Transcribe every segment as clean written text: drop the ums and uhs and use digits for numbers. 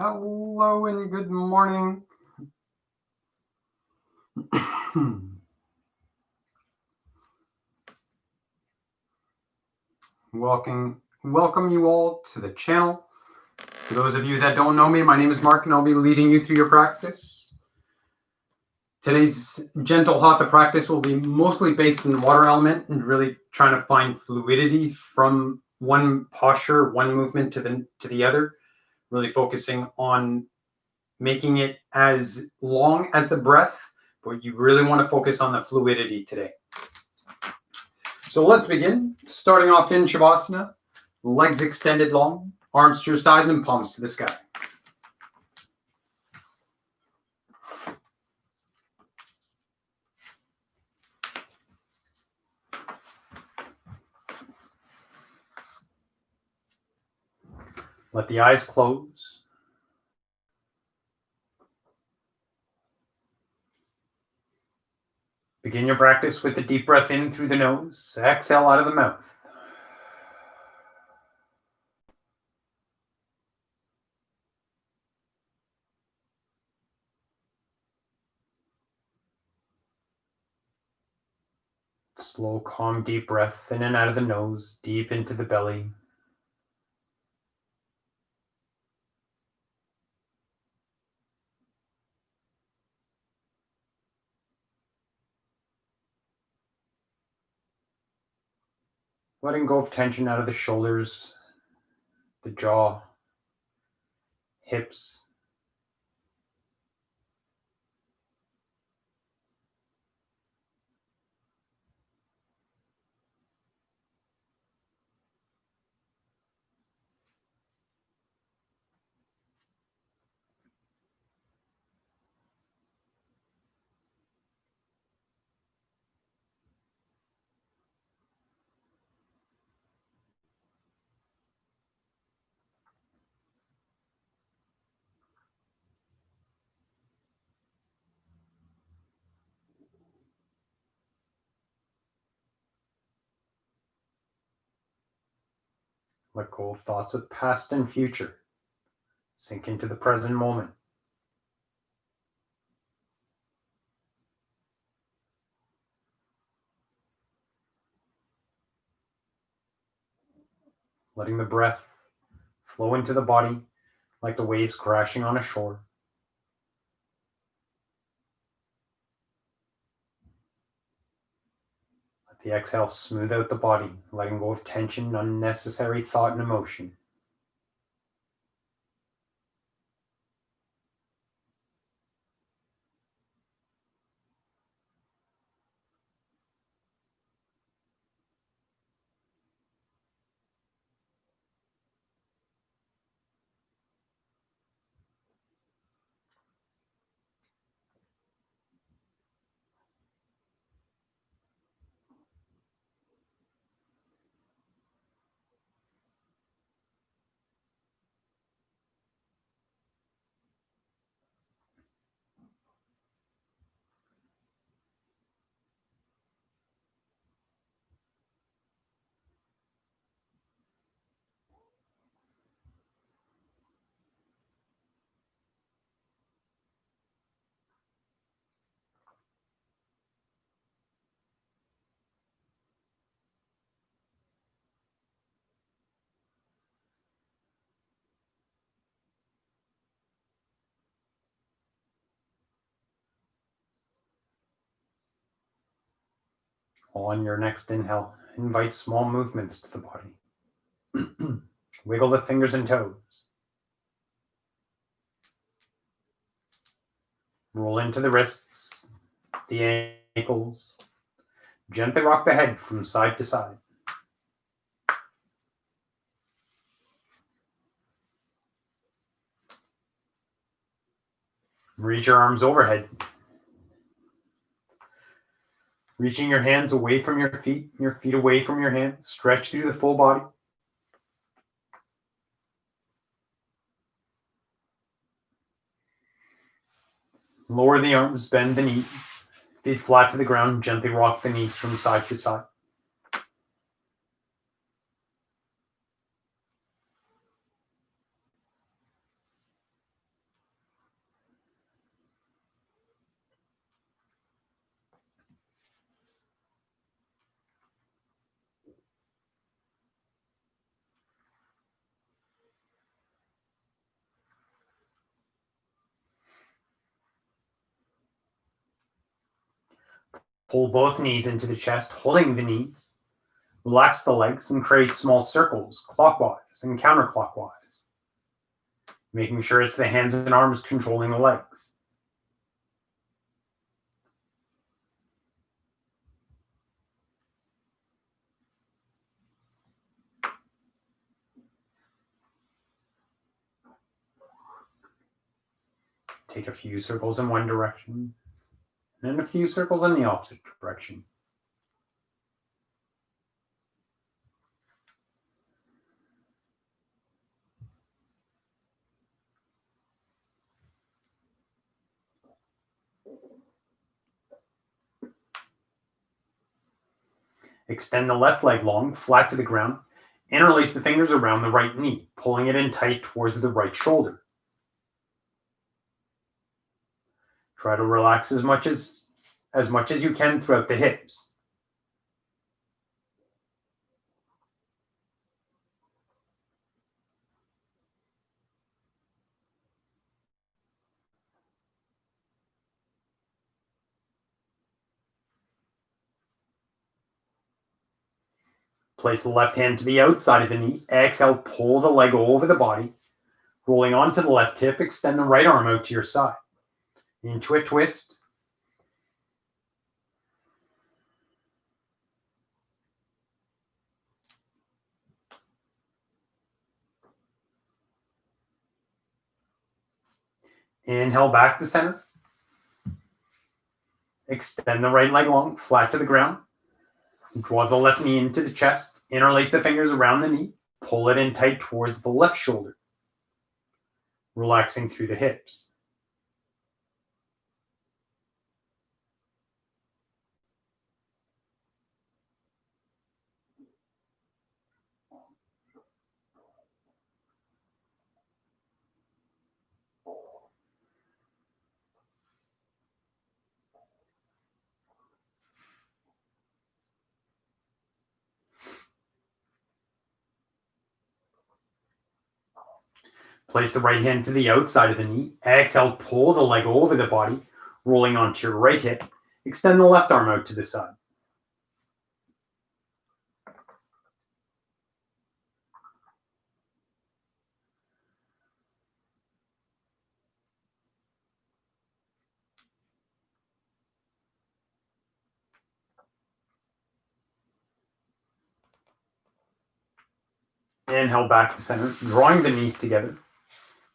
Hello and good morning. Welcome you all to the channel. For those of you that don't know me, my name is Mark and I'll be leading you through your practice. Today's gentle Hatha practice will be mostly based in the water element and really trying to find fluidity from one posture, one movement to the other, really focusing on making it as long as the breath, but you really want to focus on the fluidity today. So let's begin. Starting off in Shavasana, legs extended long, arms to your sides and palms to the sky. Let the eyes close. Begin your practice with a deep breath in through the nose. Exhale out of the mouth. Slow, calm, deep breath in and out of the nose, deep into the belly. Letting go of tension out of the shoulders, the jaw, hips. Let go of thoughts of past and future. Sink into the present moment. Letting the breath flow into the body like the waves crashing on a shore. Let the exhale smooth out the body, letting go of tension, unnecessary thought and emotion. On your next inhale, invite small movements to the body. Wiggle the fingers and toes. Roll into the wrists, the ankles. Gently rock the head from side to side. Reach your arms overhead. Reaching your hands away from your feet away from your hands. Stretch through the full body. Lower the arms, bend the knees. Feet flat to the ground, gently rock the knees from side to side. Pull both knees into the chest, holding the knees. Relax the legs and create small circles, clockwise and counterclockwise, making sure it's the hands and arms controlling the legs. Take a few circles in one direction, and then a few circles in the opposite direction. Extend the left leg long, flat to the ground. Interlace the fingers around the right knee, pulling it in tight towards the right shoulder. Try to relax as much as you can throughout the hips. Place the left hand to the outside of the knee. Exhale, pull the leg over the body. Rolling onto the left hip, extend the right arm out to your side. Into a twist. Inhale back to center. Extend the right leg long, flat to the ground. Draw the left knee into the chest. Interlace the fingers around the knee. Pull it in tight towards the left shoulder. Relaxing through the hips. Place the right hand to the outside of the knee. Exhale, pull the leg over the body, rolling onto your right hip. Extend the left arm out to the side. Inhale back to center, drawing the knees together.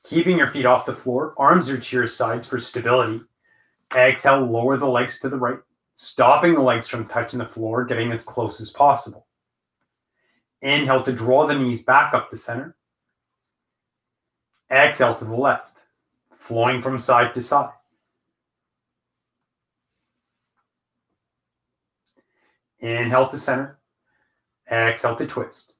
Keeping your feet off the floor, arms are to your sides for stability. Exhale, lower the legs to the right, stopping the legs from touching the floor, getting as close as possible. Inhale to draw the knees back up to center. Exhale to the left, flowing from side to side. Inhale to center. Exhale to twist.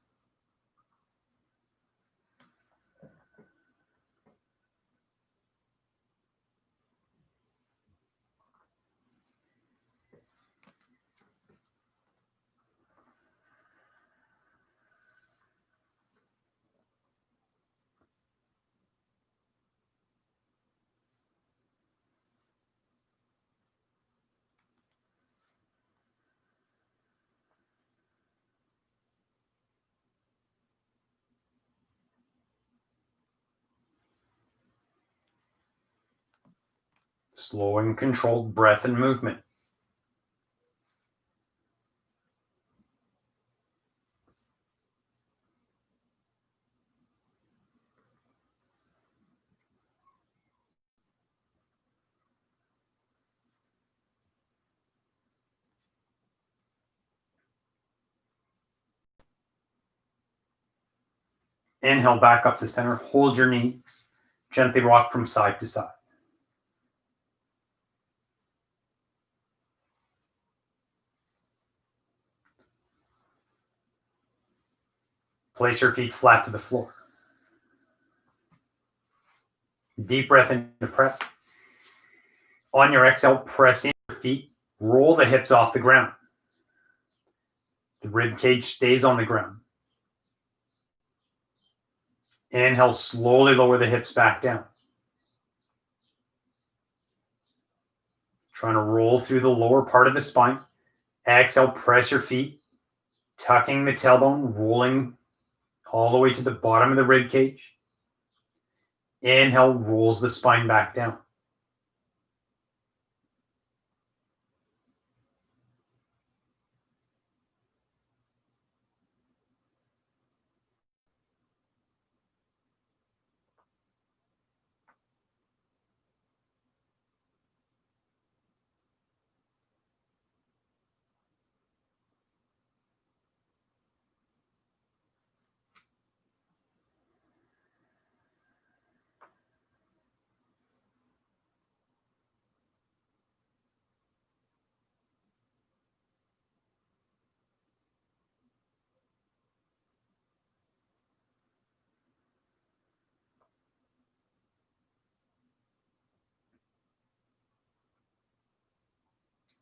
Slow and controlled breath and movement. Inhale back up to center. Hold your knees. Gently rock from side to side. Place your feet flat to the floor. Deep breath into breath. On your exhale, press in your feet. Roll the hips off the ground. The rib cage stays on the ground. Inhale, slowly lower the hips back down. Trying to roll through the lower part of the spine. Exhale, press your feet, tucking the tailbone, rolling all the way to the bottom of the rib cage. Inhale, rolls the spine back down.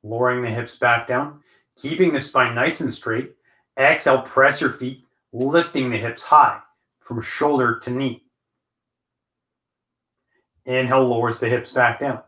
Lowering the hips back down, keeping the spine nice and straight. Exhale, press your feet, lifting the hips high from shoulder to knee. Inhale, lowers the hips back down.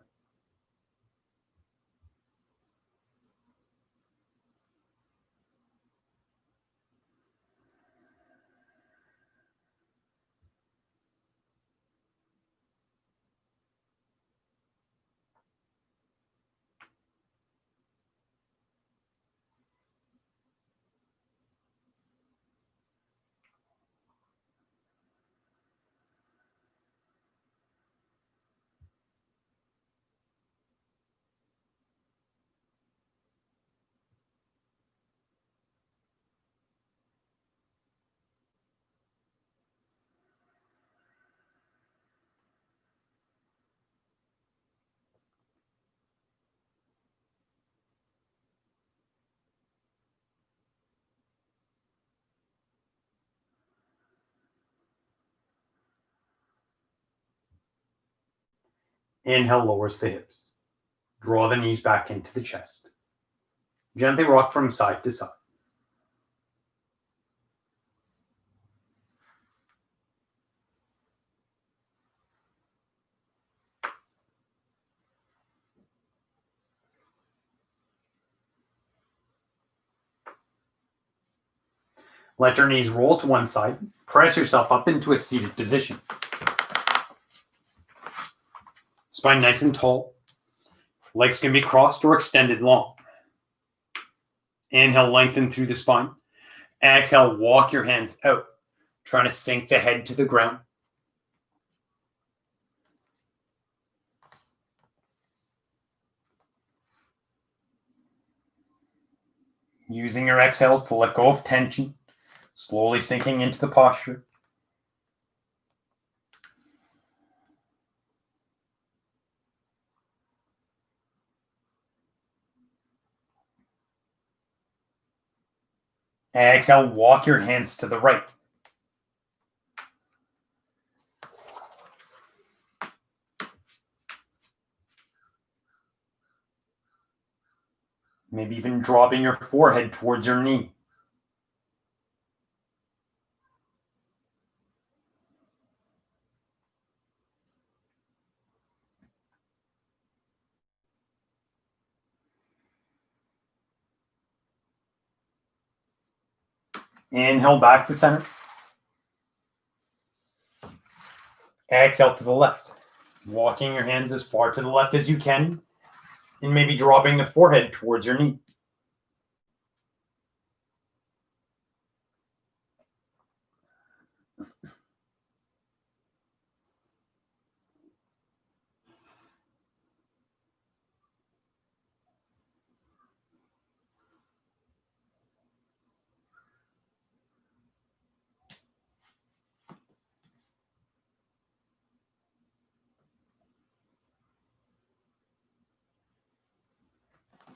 Inhale, lowers the hips. Draw the knees back into the chest. Gently rock from side to side. Let your knees roll to one side. Press yourself up into a seated position. Spine nice and tall. Legs can be crossed or extended long. Inhale, lengthen through the spine. Exhale, walk your hands out, trying to sink the head to the ground. Using your exhales to let go of tension, slowly sinking into the posture. Exhale, walk your hands to the right. Maybe even dropping your forehead towards your knee. Inhale back to center. Exhale to the left. Walking your hands as far to the left as you can, and maybe dropping the forehead towards your knee.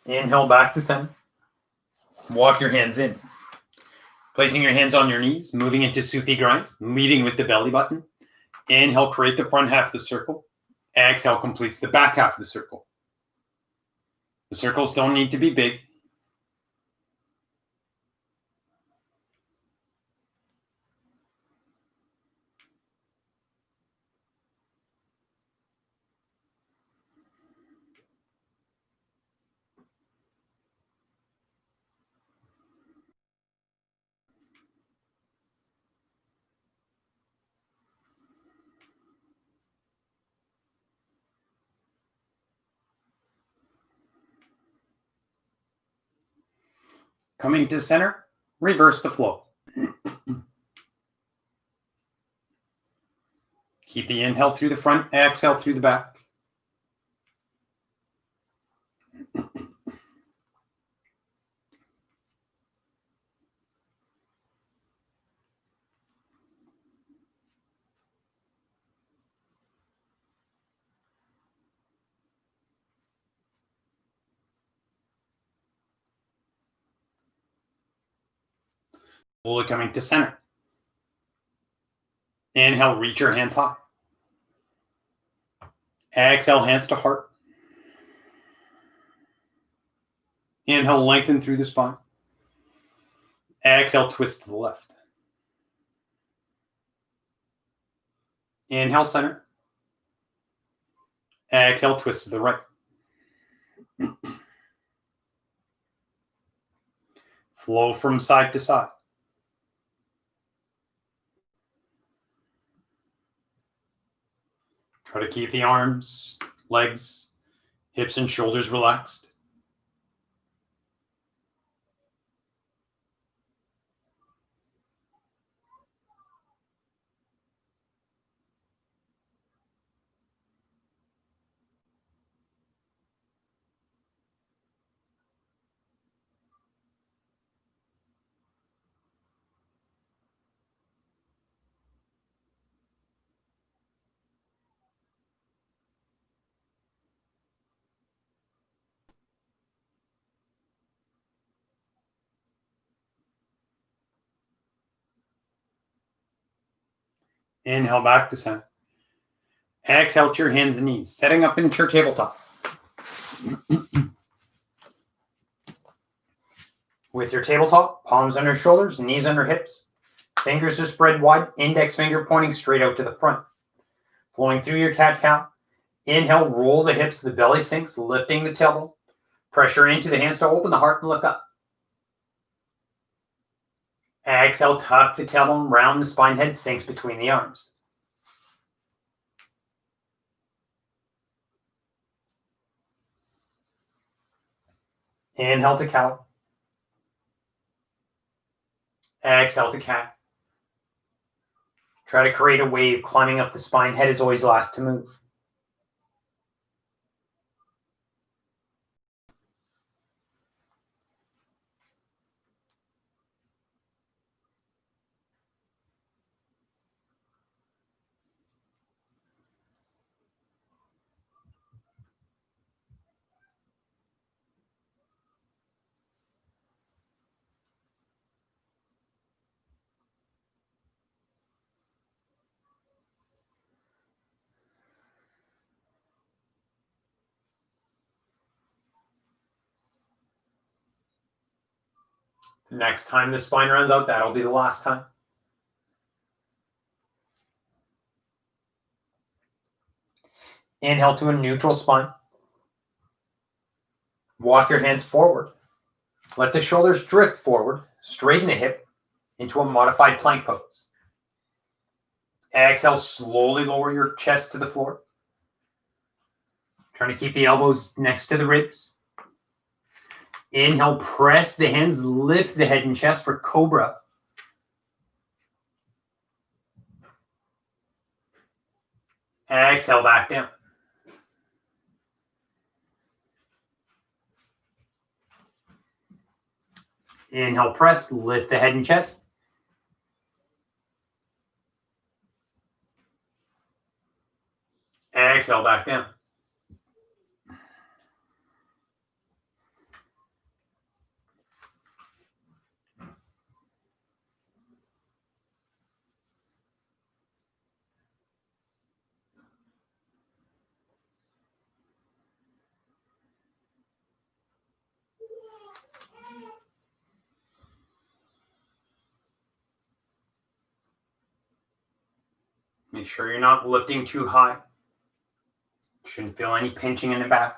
Inhale back to center. Walk your hands in. Placing your hands on your knees, moving into Sufi grind, leading with the belly button. Inhale, create the front half of the circle. Exhale completes the back half of the circle. The circles don't need to be big. Coming to center, reverse the flow. Keep the inhale through the front, exhale through the back. Slowly coming to center. Inhale, reach your hands high. Exhale, hands to heart. Inhale, lengthen through the spine. Exhale, twist to the left. Inhale, center. Exhale, twist to the right. Flow from side to side. Try to keep the arms, legs, hips, and shoulders relaxed. Inhale back to center. Exhale to your hands and knees, setting up into your tabletop. With your tabletop, palms under shoulders, knees under hips, fingers are spread wide, index finger pointing straight out to the front. Flowing through your cat-cow. Inhale, roll the hips, the belly sinks, lifting the tailbone. Pressure into the hands to open the heart and look up. Exhale, tuck the tailbone, round the spine, head sinks between the arms. Inhale to cow. Exhale to cat. Try to create a wave climbing up the spine. Head is always last to move. The next time the spine runs out, that'll be the last time. Inhale to a neutral spine. Walk your hands forward. Let the shoulders drift forward. Straighten the hip into a modified plank pose. Exhale, slowly lower your chest to the floor. Trying to keep the elbows next to the ribs. Inhale, press the hands, lift the head and chest for cobra. Exhale, back down. Inhale, press, lift the head and chest. Exhale, back down. Make sure you're not lifting too high. Shouldn't feel any pinching in the back.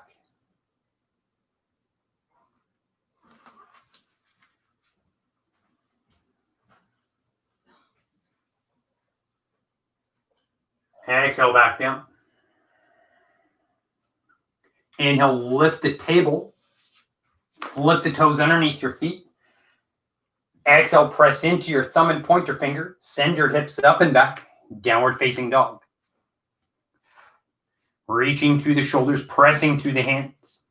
Exhale, back down. Inhale, lift the table. Flip the toes underneath your feet. Exhale, press into your thumb and pointer finger. Send your hips up and back. Downward facing dog. Reaching through the shoulders, pressing through the hands.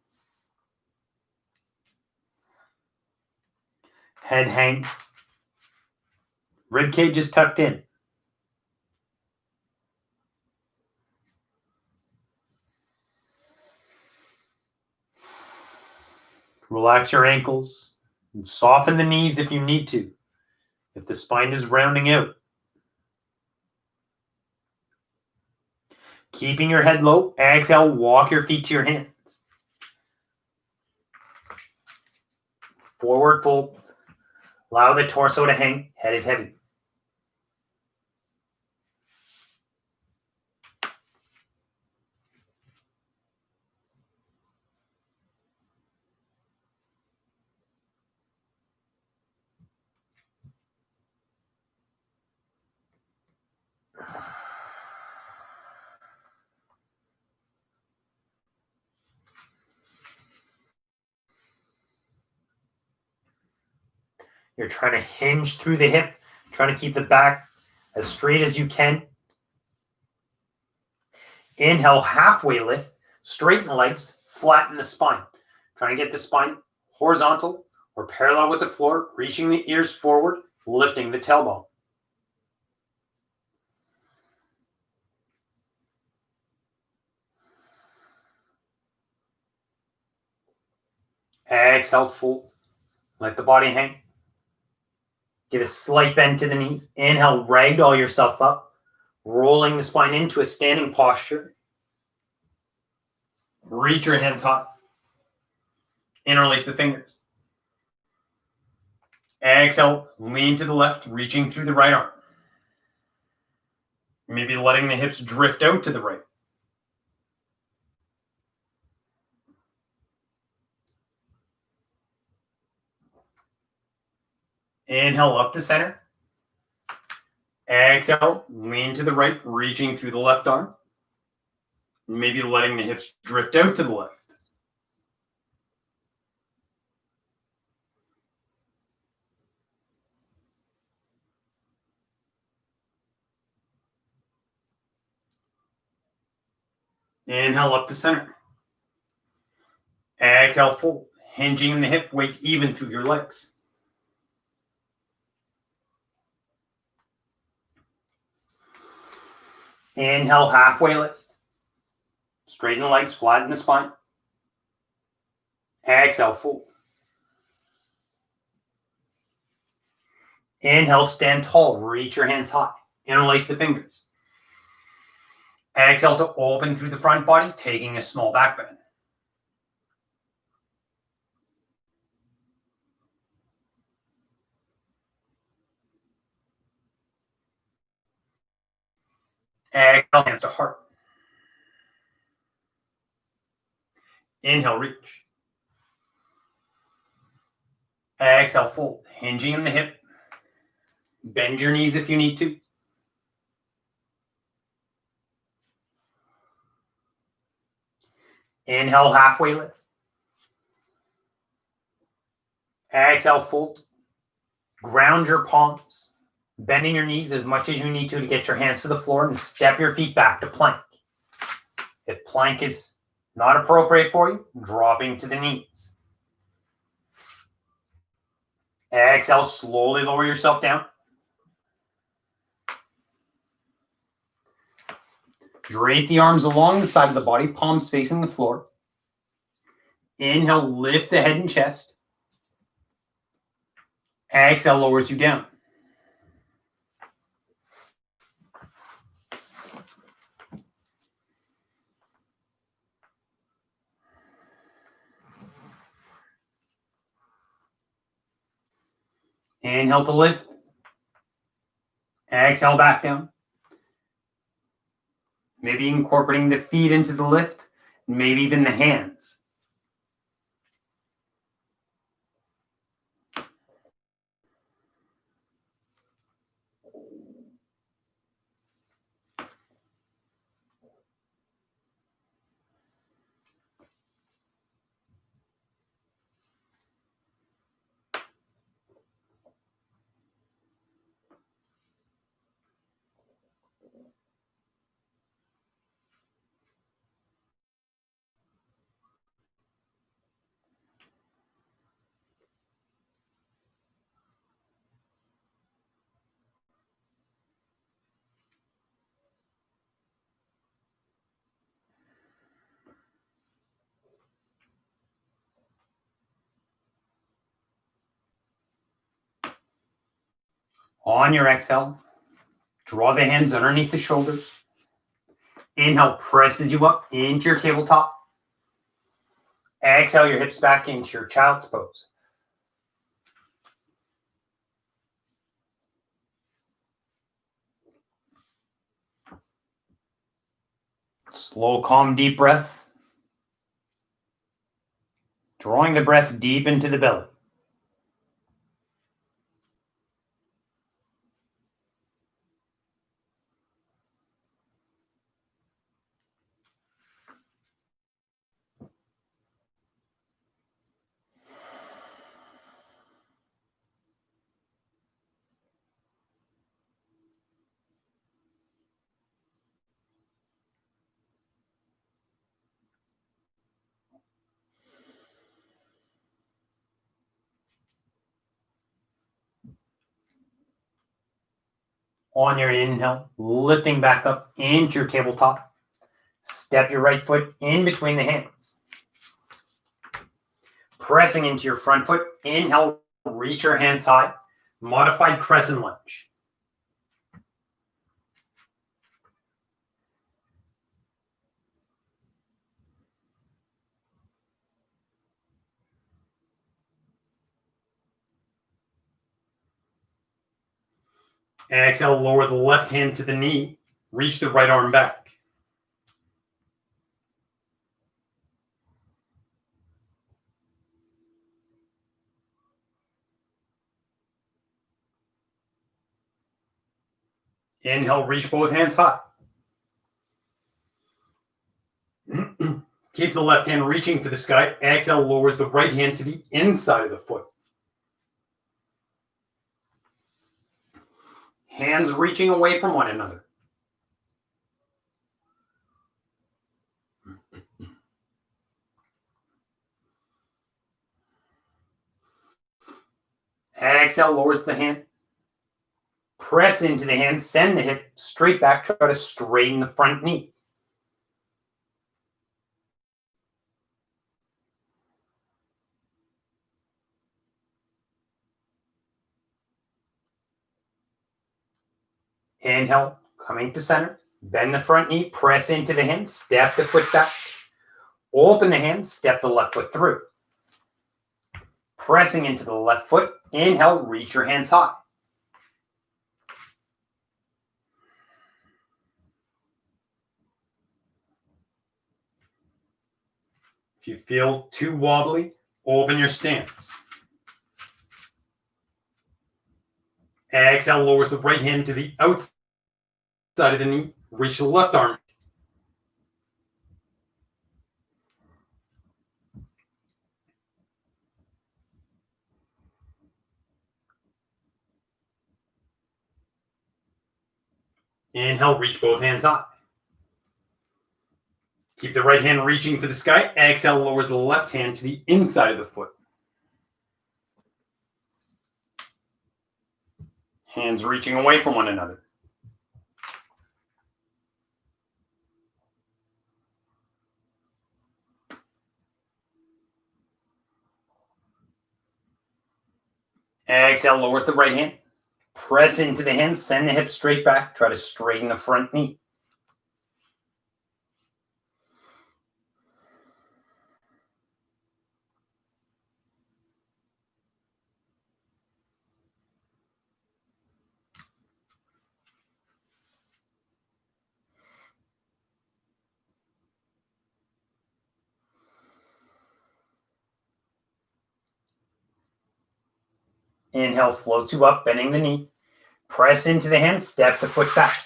Head hangs. Rib cage is tucked in. Relax your ankles and soften the knees if you need to, if the spine is rounding out. Keeping your head low, exhale, walk your feet to your hands. Forward fold. Allow the torso to hang, head is heavy. You're trying to hinge through the hip, trying to keep the back as straight as you can. Inhale, halfway lift, straighten the legs, flatten the spine. Trying to get the spine horizontal or parallel with the floor, reaching the ears forward, lifting the tailbone. Exhale, fold. Let the body hang. Give a slight bend to the knees. Inhale, ragdoll yourself up, rolling the spine into a standing posture. Reach your hands high. Interlace the fingers. Exhale, lean to the left, reaching through the right arm. Maybe letting the hips drift out to the right. Inhale up to center. Exhale, lean to the right, reaching through the left arm. Maybe letting the hips drift out to the left. Inhale up to center. Exhale, fold. Hinging the hip, weight even through your legs. Inhale, halfway lift. Straighten the legs, flatten the spine. Exhale, fold. Inhale, stand tall, reach your hands high. Interlace the fingers. Exhale to open through the front body, taking a small back bend. Exhale, hands to heart. Inhale, reach. Exhale, fold. Hinging in the hip. Bend your knees if you need to. Inhale, halfway lift. Exhale, fold. Ground your palms. Bending your knees as much as you need to get your hands to the floor and step your feet back to plank. If plank is not appropriate for you, dropping to the knees. Exhale, slowly lower yourself down. Drape the arms along the side of the body, palms facing the floor. Inhale, lift the head and chest. Exhale, lowers you down. Inhale to lift. Exhale, back down. Maybe incorporating the feet into the lift, maybe even the hands. On your exhale, draw the hands underneath the shoulders. Inhale presses you up into your tabletop. Exhale your hips back into your child's pose. Slow, calm, deep breath. Drawing the breath deep into the belly. On your inhale, lifting back up into your tabletop. Step your right foot in between the hands. Pressing into your front foot. Inhale, reach your hands high. Modified crescent lunge. Exhale, lower the left hand to the knee. Reach the right arm back. Inhale, reach both hands high. Keep the left hand reaching for the sky. Exhale, lowers the right hand to the inside of the foot. Hands reaching away from one another. Exhale, lowers the hand. Press into the hand, send the hip straight back. Try to straighten the front knee. Inhale, coming to center. Bend the front knee, press into the hand, step the foot back. Open the hand, step the left foot through. Pressing into the left foot. Inhale, reach your hands high. If you feel too wobbly, open your stance. Exhale, lowers the right hand to the outside of the knee. Reach the left arm. Inhale, reach both hands high. Keep the right hand reaching for the sky. Exhale, lowers the left hand to the inside of the foot. Hands reaching away from one another. Exhale, lowers the right hand. Press into the hand, send the hips straight back. Try to straighten the front knee. Inhale, floats you up, bending the knee. Press into the hand, step the foot back.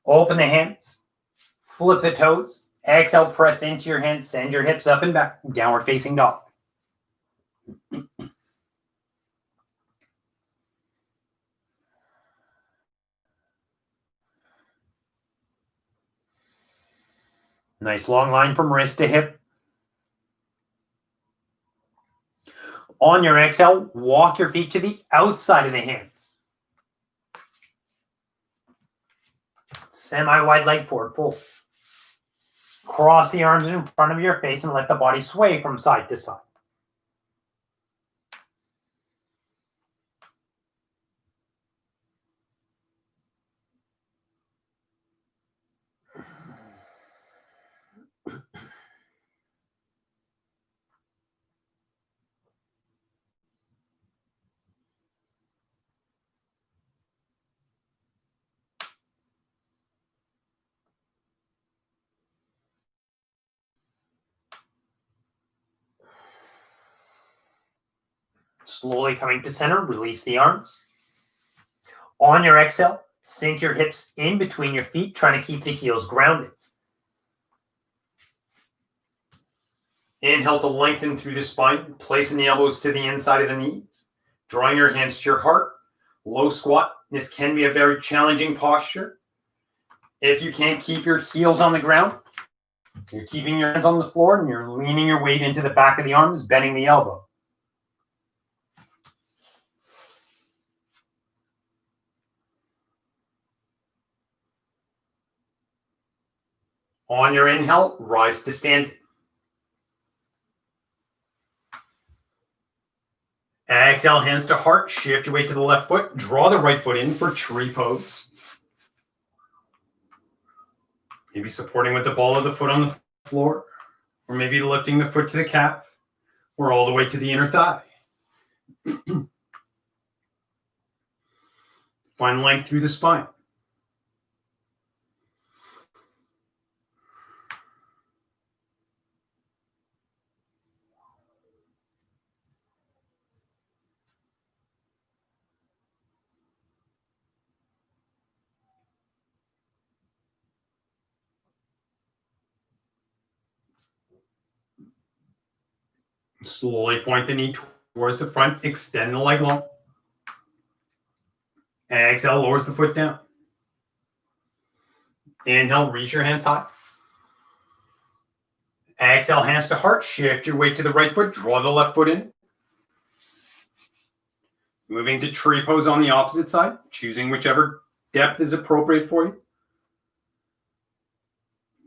Open the hands. Flip the toes. Exhale, press into your hands, send your hips up and back. Downward facing dog. Nice long line from wrist to hip. On your exhale, walk your feet to the outside of the hands. Semi-wide leg forward fold. Cross the arms in front of your face and let the body sway from side to side. Slowly coming to center, release the arms. On your exhale, sink your hips in between your feet, trying to keep the heels grounded. Inhale to lengthen through the spine, placing the elbows to the inside of the knees, drawing your hands to your heart. Low squat. This can be a very challenging posture. If you can't keep your heels on the ground, you're keeping your hands on the floor and you're leaning your weight into the back of the arms, bending the elbow. On your inhale, rise to stand. Exhale, hands to heart. Shift your weight to the left foot. Draw the right foot in for tree pose. Maybe supporting with the ball of the foot on the floor, or maybe lifting the foot to the calf, or all the way to the inner thigh. Find length through the spine. Slowly point the knee towards the front. Extend the leg long. Exhale, lowers the foot down. Inhale, reach your hands high. Exhale, hands to heart. Shift your weight to the right foot. Draw the left foot in. Moving to tree pose on the opposite side, choosing whichever depth is appropriate for you.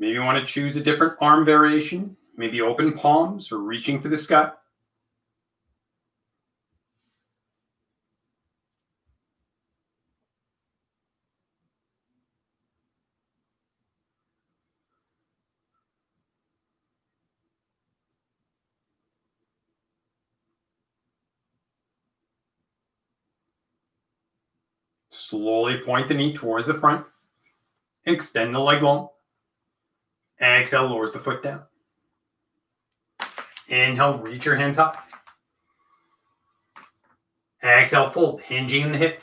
Maybe you want to choose a different arm variation, maybe open palms or reaching for the sky. Slowly point the knee towards the front. Extend the leg long. Exhale, lowers the foot down. Inhale, reach your hands high. Exhale, fold, hinging in the hip.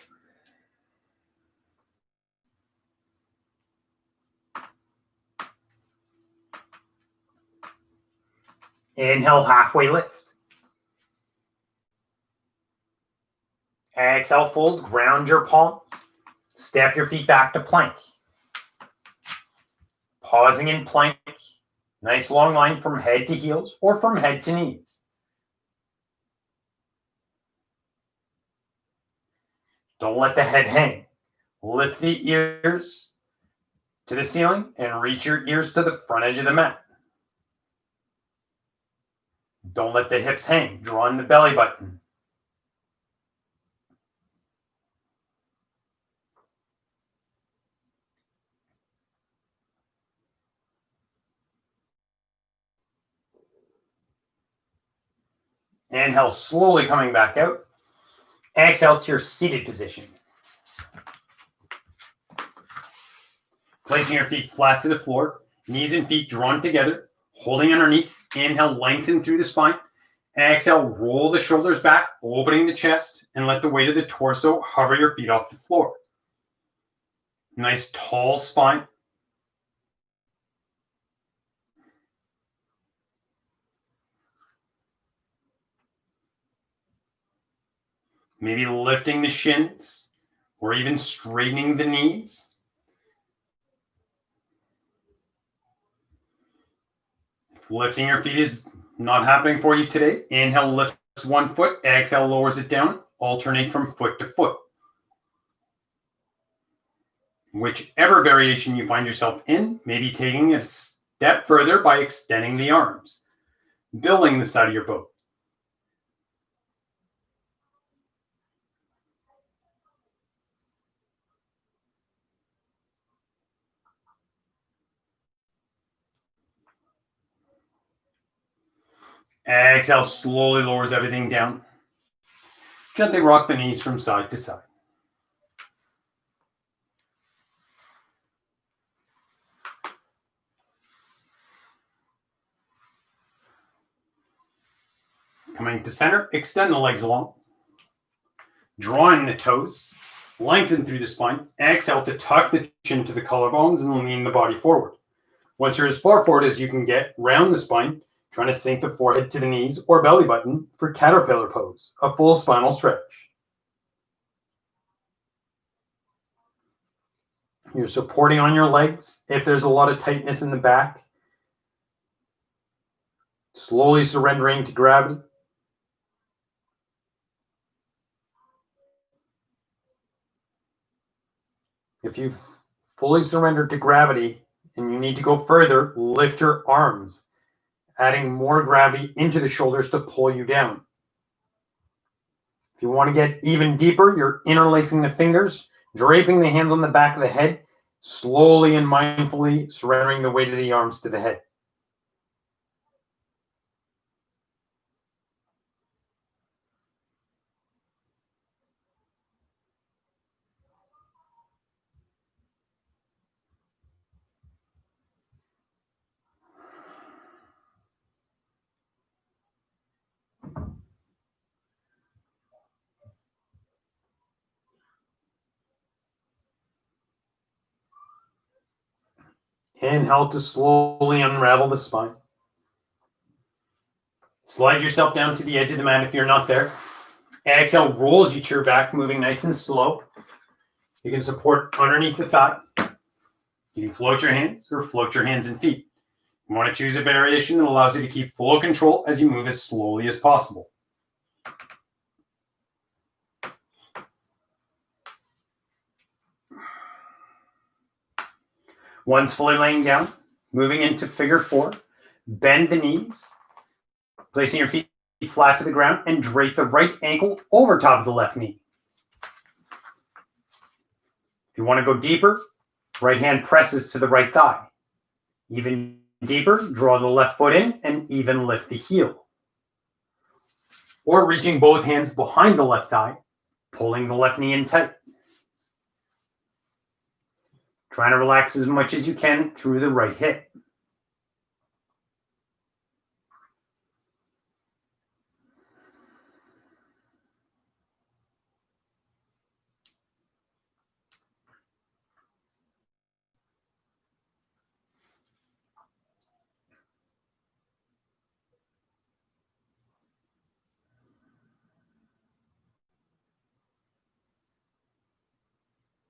Inhale, halfway lift. Exhale, fold, ground your palms. Step your feet back to plank. Pausing in plank. Nice long line from head to heels or from head to knees. Don't let the head hang. Lift the ears to the ceiling and reach your ears to the front edge of the mat. Don't let the hips hang. Draw in the belly button. Inhale, slowly coming back out. Exhale to your seated position. Placing your feet flat to the floor, knees and feet drawn together, holding underneath. Inhale, lengthen through the spine. Exhale, roll the shoulders back, opening the chest, and let the weight of the torso hover your feet off the floor. Nice tall spine. Maybe lifting the shins or even straightening the knees. If lifting your feet is not happening for you today, inhale, lifts one foot, exhale, lowers it down. Alternate from foot to foot. Whichever variation you find yourself in, maybe taking it a step further by extending the arms, building the side of your boat. Exhale, slowly lowers everything down. Gently rock the knees from side to side. Coming to center, extend the legs long. Drawing the toes, lengthen through the spine. Exhale to tuck the chin to the collarbones and lean the body forward. Once you're as far forward as you can get, round the spine, trying to sink the forehead to the knees or belly button for caterpillar pose, a full spinal stretch. You're supporting on your legs. If there's a lot of tightness in the back, slowly surrendering to gravity. If you've fully surrendered to gravity and you need to go further, lift your arms, adding more gravity into the shoulders to pull you down. If you want to get even deeper, you're interlacing the fingers, draping the hands on the back of the head, slowly and mindfully surrendering the weight of the arms to the head. Inhale to slowly unravel the spine. Slide yourself down to the edge of the mat if you're not there. Exhale rolls you to your back, moving nice and slow. You can support underneath the thigh. You can float your hands or float your hands and feet. You want to choose a variation that allows you to keep full control as you move as slowly as possible. Once fully laying down, moving into figure four, bend the knees, placing your feet flat to the ground and drape the right ankle over top of the left knee. If you want to go deeper, right hand presses to the right thigh. Even deeper, draw the left foot in and even lift the heel. Or reaching both hands behind the left thigh, pulling the left knee in tight. Trying to relax as much as you can through the right hip.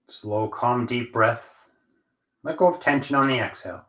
Slow, calm, deep breath. Let go of tension on the exhale.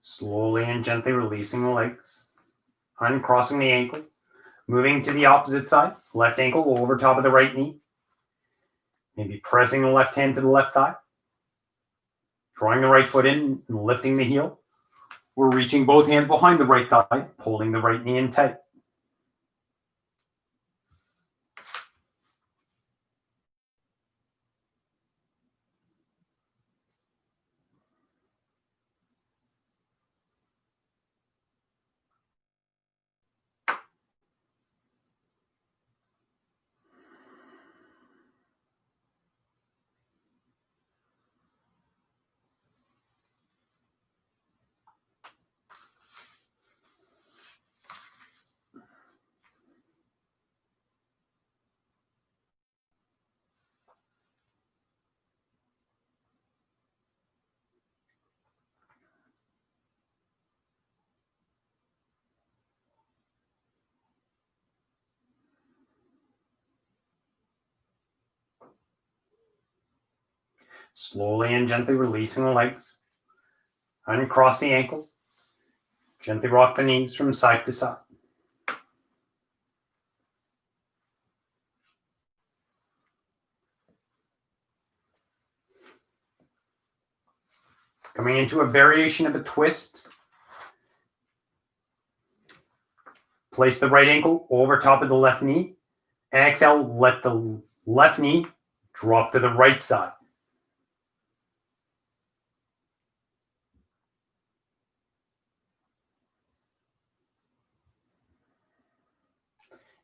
Slowly and gently releasing the legs, uncrossing the ankle, moving to the opposite side, left ankle over top of the right knee, maybe pressing the left hand to the left thigh, drawing the right foot in and lifting the heel. We're reaching both hands behind the right thigh, pulling the right knee in tight. Slowly and gently releasing the legs, uncross the ankle, gently rock the knees from side to side. Coming into a variation of a twist. Place the right ankle over top of the left knee. Exhale, let the left knee drop to the right side.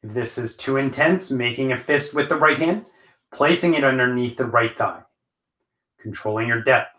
If this is too intense, making a fist with the right hand, placing it underneath the right thigh, controlling your depth.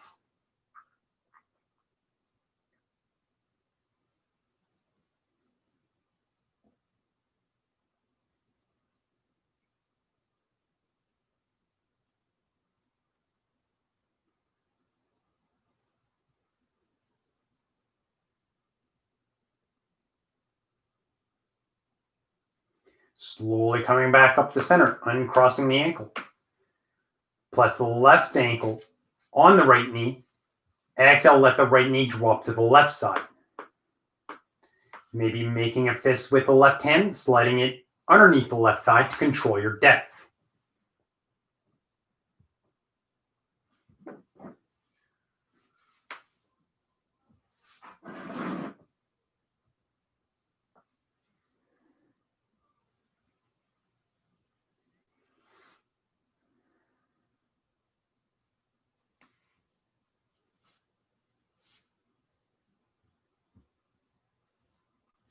Slowly coming back up to center, uncrossing the ankle. Place the left ankle on the right knee. Exhale, let the right knee drop to the left side. Maybe making a fist with the left hand, sliding it underneath the left thigh to control your depth.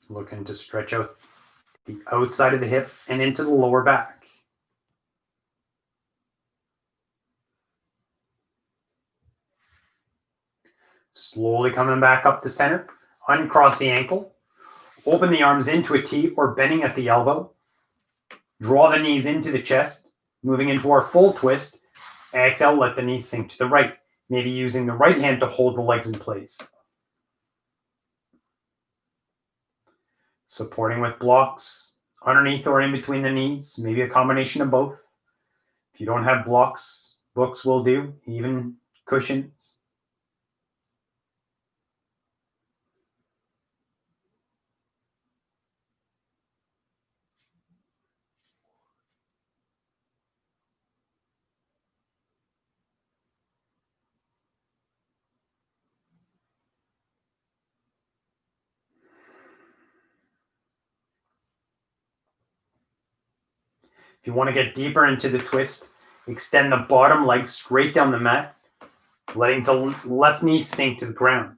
Looking to stretch out the outside of the hip and into the lower back. Slowly coming back up to center. Uncross the ankle. Open the arms into a T or bending at the elbow. Draw the knees into the chest. Moving into our full twist. Exhale, let the knees sink to the right. Maybe using the right hand to hold the legs in place. Supporting with blocks underneath or in between the knees. Maybe a combination of both. If you don't have blocks, books will do, even cushions. If you want to get deeper into the twist, extend the bottom leg straight down the mat, letting the left knee sink to the ground.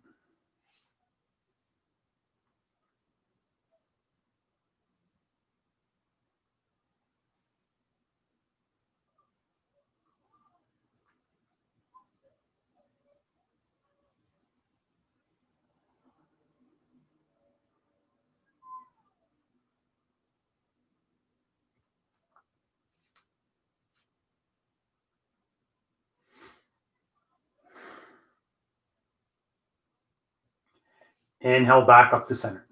Inhale back up to center.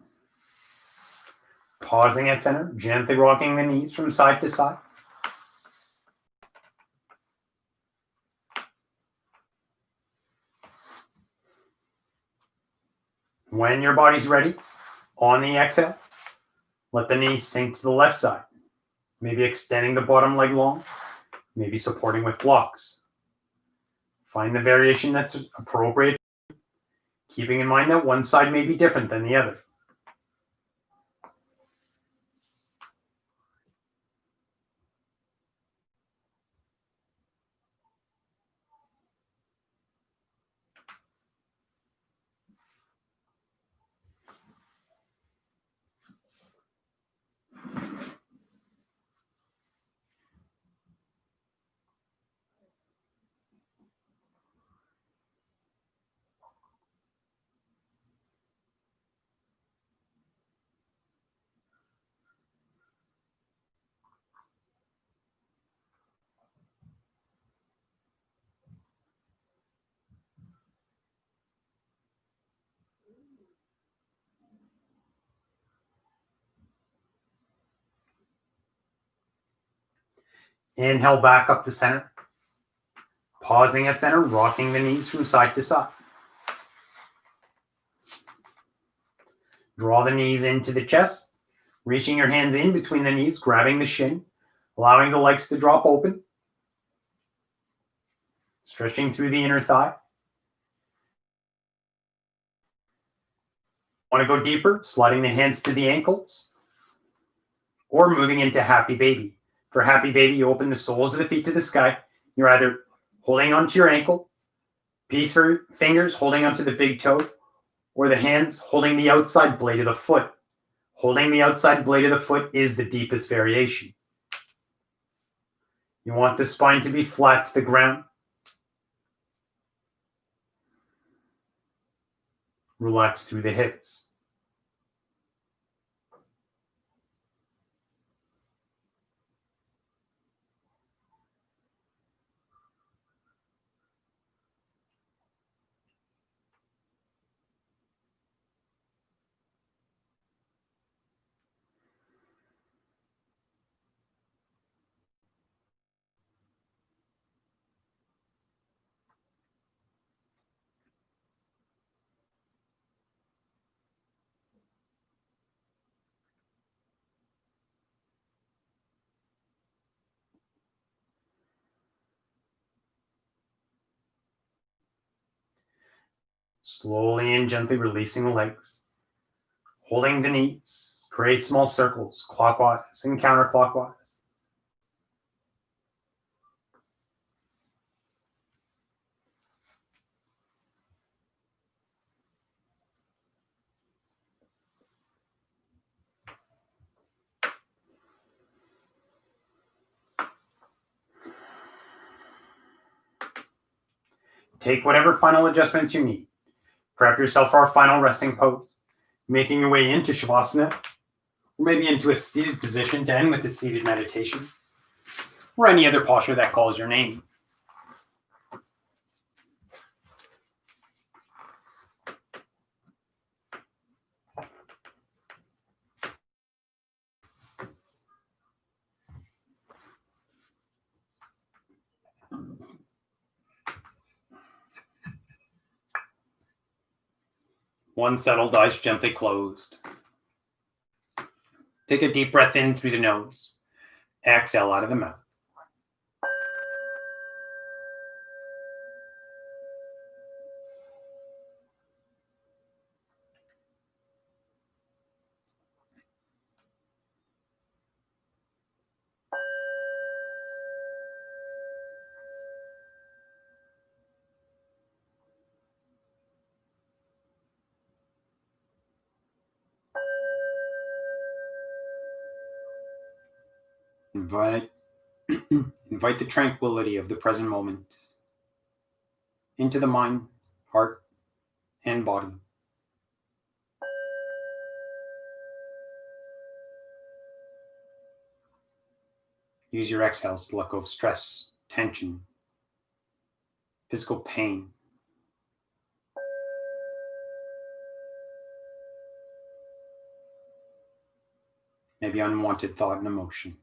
Pausing at center, gently rocking the knees from side to side. When your body's ready, on the exhale, let the knees sink to the left side. Maybe extending the bottom leg long, maybe supporting with blocks. Find the variation that's appropriate, keeping in mind that one side may be different than the other. Inhale back up to center. Pausing at center, rocking the knees from side to side. Draw the knees into the chest, reaching your hands in between the knees, grabbing the shin, allowing the legs to drop open. Stretching through the inner thigh. Want to go deeper? Sliding the hands to the ankles or moving into happy baby. For happy baby, you open the soles of the feet to the sky. You're either holding onto your ankle, peace for fingers holding onto the big toe, or the hands holding the outside blade of the foot. Holding the outside blade of the foot is the deepest variation. You want the spine to be flat to the ground. Relax through the hips. Slowly and gently releasing the legs. Holding the knees. Create small circles, clockwise and counterclockwise. Take whatever final adjustments you need. Prep yourself for our final resting pose. Making your way into Shavasana, or maybe into a seated position to end with a seated meditation, or any other posture that calls your name. One settled, eyes gently closed. Take a deep breath in through the nose. Exhale out of the mouth. Invite the tranquility of the present moment into the mind, heart, and body. Use your exhales to let go of stress, tension, physical pain. Maybe unwanted thought and emotion.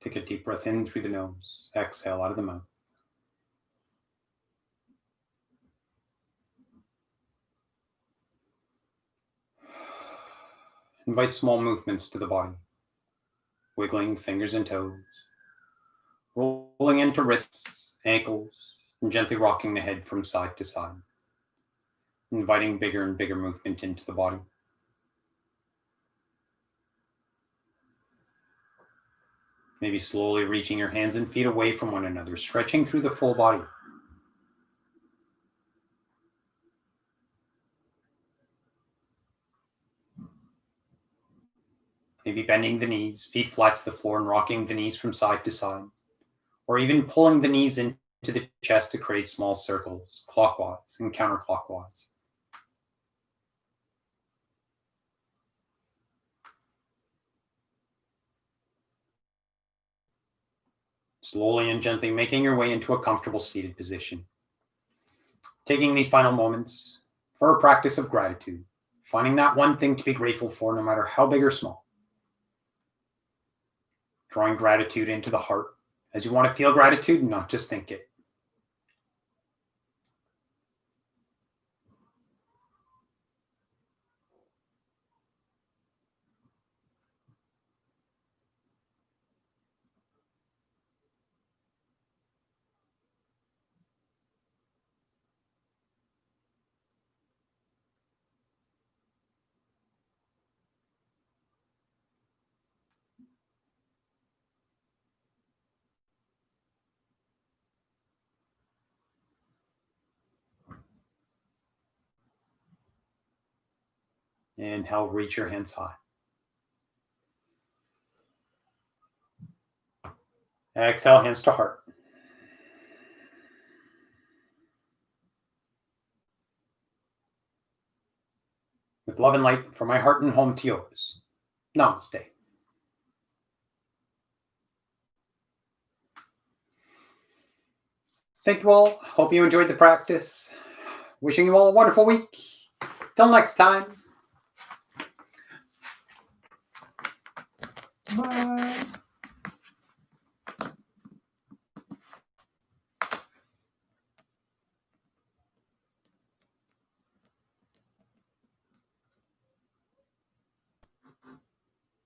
Take a deep breath in through the nose. Exhale out of the mouth. Invite small movements to the body. Wiggling fingers and toes. Rolling into wrists, ankles, and gently rocking the head from side to side. Inviting bigger and bigger movement into the body. Maybe slowly reaching your hands and feet away from one another, stretching through the full body. Maybe bending the knees, feet flat to the floor, and rocking the knees from side to side. Or even pulling the knees into the chest to create small circles, clockwise and counterclockwise. Slowly and gently making your way into a comfortable seated position. Taking these final moments for a practice of gratitude, finding that one thing to be grateful for, no matter how big or small. Drawing gratitude into the heart, as you want to feel gratitude, not just think it. Inhale, reach your hands high. Exhale, hands to heart. With love and light from my heart and home to yours. Namaste. Thank you all. Hope you enjoyed the practice. Wishing you all a wonderful week. Till next time. Bye.